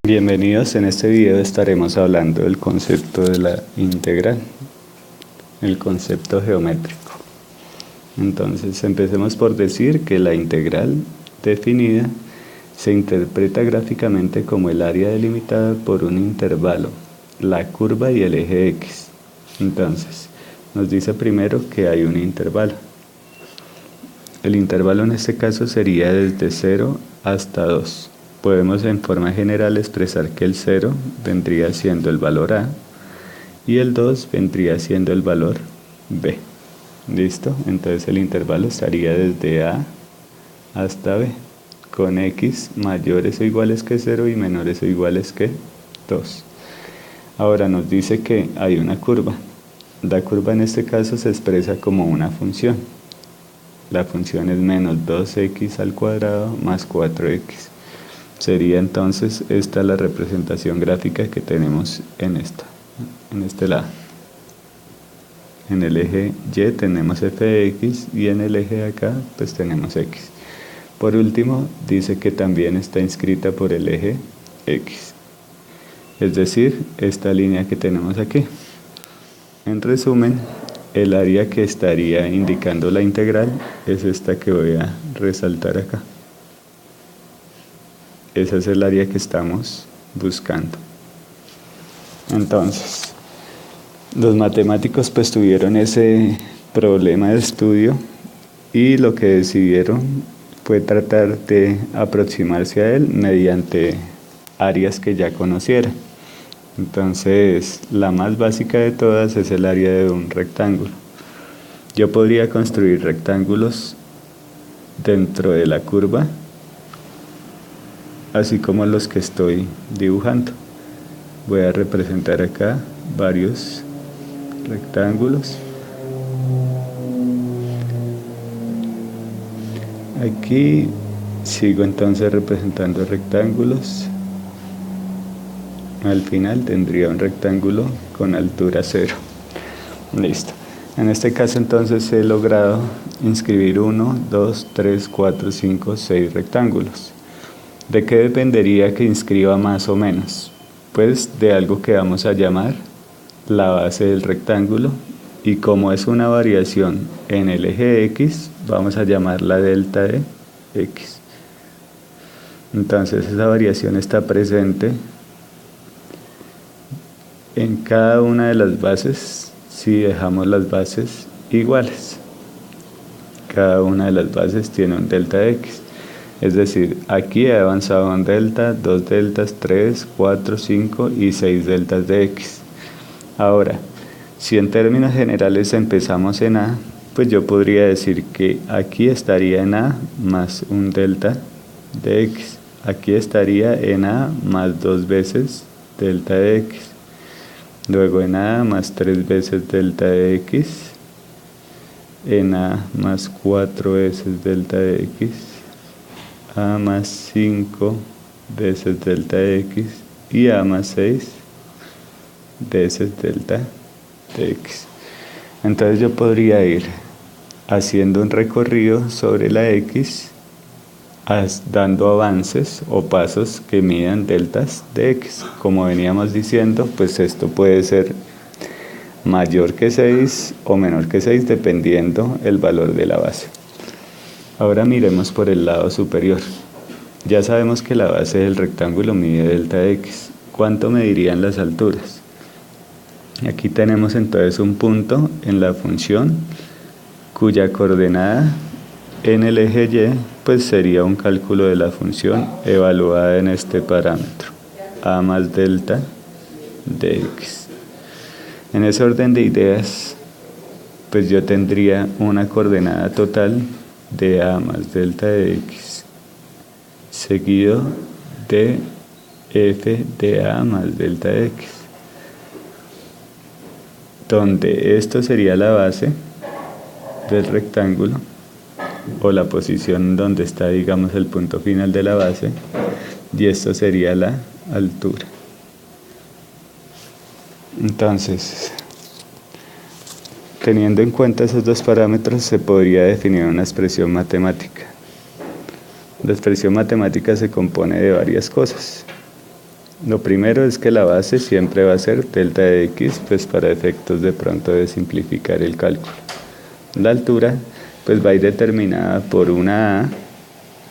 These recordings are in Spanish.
Bienvenidos, en este video estaremos hablando del concepto de la integral, el concepto geométrico. Entonces empecemos por decir que la integral definida se interpreta gráficamente como el área delimitada por un intervalo, la curva y el eje X. Entonces nos dice primero que hay un intervalo. El intervalo en este caso sería desde 0 hasta 2. Podemos en forma general expresar que el 0 vendría siendo el valor A y el 2 vendría siendo el valor B. ¿Listo? Entonces el intervalo estaría desde A hasta B, con X mayores o iguales que 0 y menores o iguales que 2. Ahora nos dice que hay una curva. La curva en este caso se expresa como una función. La función es menos 2x al cuadrado más 4x. Sería entonces esta la representación gráfica que tenemos en este lado. En el eje Y tenemos f de x y en el eje de acá pues tenemos x. Por último dice que también está inscrita por el eje x, es decir, esta línea que tenemos aquí. En resumen, el área que estaría indicando la integral es esta que voy a resaltar acá. Esa es el área que estamos buscando. Entonces, los matemáticos pues tuvieron ese problema de estudio y lo que decidieron fue tratar de aproximarse a él mediante áreas que ya conocieran. Entonces, la más básica de todas es el área de un rectángulo. Yo podría construir rectángulos dentro de la curva, así como los que estoy dibujando. Voy a representar acá varios rectángulos. Aquí sigo entonces representando rectángulos. Al final tendría un rectángulo con altura 0. Listo. En este caso entonces he logrado inscribir 1, 2, 3, 4, 5, 6 rectángulos. ¿De qué dependería que inscriba más o menos? Pues de algo que vamos a llamar la base del rectángulo, y como es una variación en el eje X, vamos a llamarla delta de X. Entonces esa variación está presente en cada una de las bases si dejamos las bases iguales. Cada una de las bases tiene un delta de X. Es decir, aquí he avanzado un delta, 2 deltas, 3, 4, 5 y 6 deltas de X. Ahora, si en términos generales empezamos en A, pues yo podría decir que aquí estaría en A más un delta de X. Aquí estaría en A más 2 veces delta de X. Luego en A más 3 veces delta de X. En A más 4 veces delta de X. A más 5 veces delta de X y A más 6 veces delta de X. Entonces yo podría ir haciendo un recorrido sobre la X, dando avances o pasos que midan deltas de X. Como veníamos diciendo, pues esto puede ser mayor que 6 o menor que 6 dependiendo el valor de la base. Ahora miremos por el lado superior. Ya sabemos que la base del rectángulo mide delta de X. ¿Cuánto medirían las alturas? Aquí tenemos entonces un punto en la función cuya coordenada en el eje Y pues sería un cálculo de la función evaluada en este parámetro, A más delta de X. En ese orden de ideas, pues yo tendría una coordenada total de A más delta de X, seguido de f de A más delta de X, donde esto sería la base del rectángulo, o la posición donde está, digamos, el punto final de la base, y esto sería la altura. Entonces, teniendo en cuenta esos dos parámetros, se podría definir una expresión matemática. La expresión matemática se compone de varias cosas. Lo primero es que la base siempre va a ser delta de x, pues para efectos de pronto de simplificar el cálculo. La altura pues va a ir determinada por una a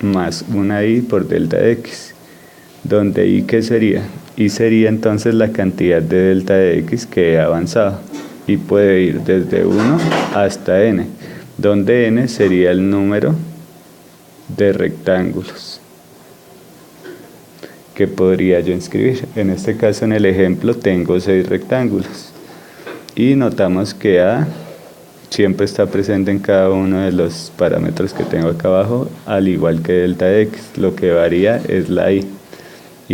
más una y por delta de x, donde y ¿qué sería? Y sería entonces la cantidad de delta de x que he avanzado, y puede ir desde 1 hasta n, donde n sería el número de rectángulos que podría yo inscribir. En este caso, en el ejemplo, tengo 6 rectángulos y notamos que A siempre está presente en cada uno de los parámetros que tengo acá abajo, al igual que delta de x. Lo que varía es la y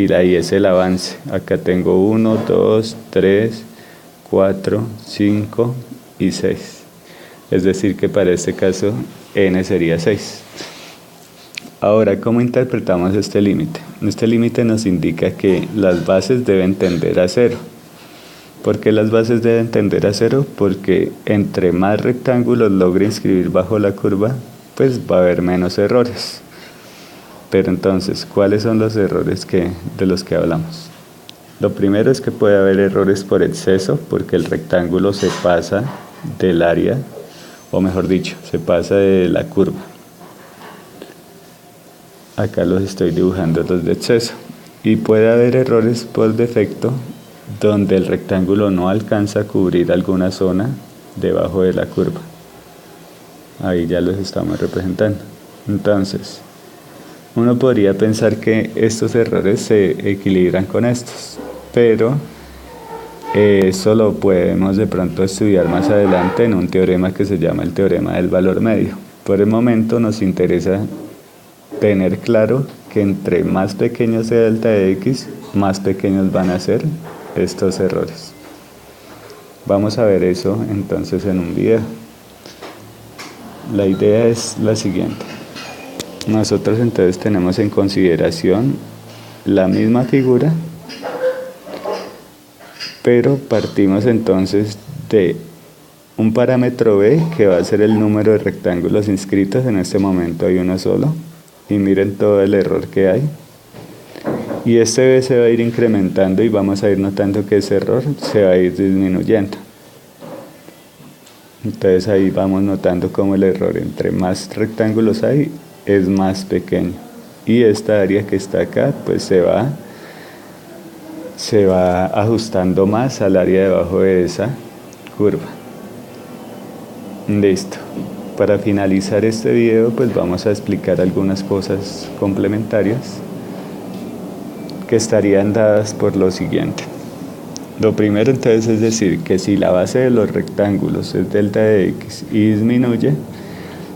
la y es el avance. Acá tengo 1, 2, 3, 4, 5 y 6, es decir que para este caso n sería 6. Ahora, ¿cómo interpretamos este límite? Este límite nos indica que las bases deben tender a 0. ¿Por qué las bases deben tender a 0? Porque entre más rectángulos logre inscribir bajo la curva, pues va a haber menos errores. Pero entonces, ¿cuáles son los errores de los que hablamos? Lo primero es que puede haber errores por exceso, porque el rectángulo se pasa del área, o mejor dicho, se pasa de la curva. Acá los estoy dibujando los de exceso. Y puede haber errores por defecto, donde el rectángulo no alcanza a cubrir alguna zona debajo de la curva. Ahí ya los estamos representando. Entonces, uno podría pensar que estos errores se equilibran con estos, pero eso lo podemos de pronto estudiar más adelante en un teorema que se llama el teorema del valor medio. Por el momento nos interesa tener claro que entre más pequeño sea delta de x, más pequeños van a ser estos errores. Vamos a ver eso entonces en un video. La idea es la siguiente. Nosotros entonces tenemos en consideración la misma figura, pero partimos entonces de un parámetro b que va a ser el número de rectángulos inscritos. En este momento hay uno solo, y miren todo el error que hay. Y este b se va a ir incrementando y vamos a ir notando que ese error se va a ir disminuyendo. Entonces ahí vamos notando cómo el error entre más rectángulos hay es más pequeño. Y esta área que está acá pues se va ajustando más al área debajo de esa curva. Listo. Para finalizar este video pues vamos a explicar algunas cosas complementarias que estarían dadas por lo siguiente. Lo primero entonces es decir que si la base de los rectángulos es delta de x y disminuye,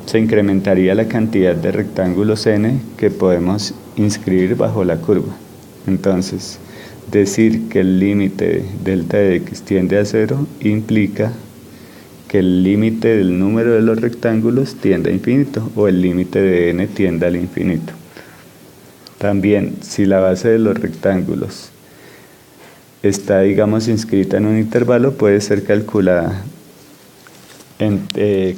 se incrementaría la cantidad de rectángulos n que podemos inscribir bajo la curva. Entonces, decir que el límite de delta de x tiende a 0 implica que el límite del número de los rectángulos tiende a infinito, o el límite de n tiende al infinito. También, si la base de los rectángulos está, digamos, inscrita en un intervalo, puede ser calculada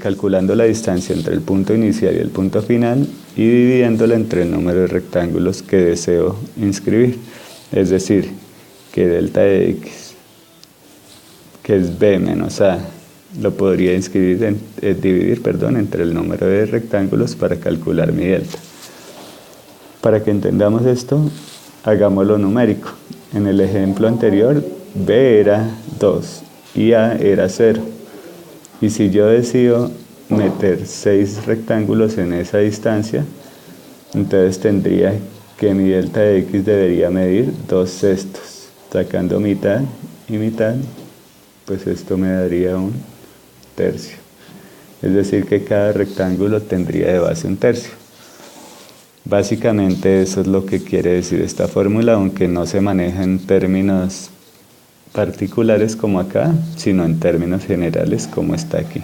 calculando la distancia entre el punto inicial y el punto final y dividiéndola entre el número de rectángulos que deseo inscribir. Es decir, que delta de x, que es b menos a, lo podría dividir entre el número de rectángulos para calcular mi delta. Para que entendamos esto, hagámoslo numérico. En el ejemplo anterior, b era 2 y a era 0. Y si yo decido meter 6 rectángulos en esa distancia, entonces tendría que mi delta de x debería medir 2/6. Sacando mitad y mitad, pues esto me daría 1/3. Es decir que cada rectángulo tendría de base 1/3. Básicamente eso es lo que quiere decir esta fórmula, aunque no se maneja en términos particulares como acá, sino en términos generales como está aquí.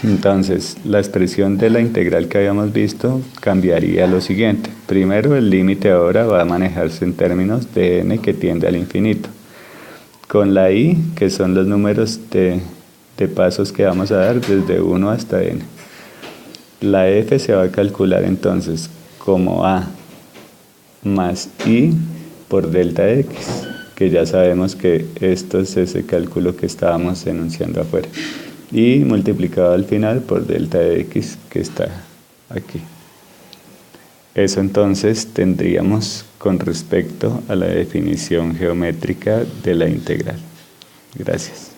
Entonces, la expresión de la integral que habíamos visto cambiaría a lo siguiente. Primero, el límite ahora va a manejarse en términos de n que tiende al infinito, con la i, que son los números de pasos que vamos a dar desde 1 hasta n. La f se va a calcular entonces como a más i por delta x, que ya sabemos que esto es ese cálculo que estábamos enunciando afuera, y multiplicado al final por delta de x, que está aquí. Eso entonces tendríamos con respecto a la definición geométrica de la integral. Gracias.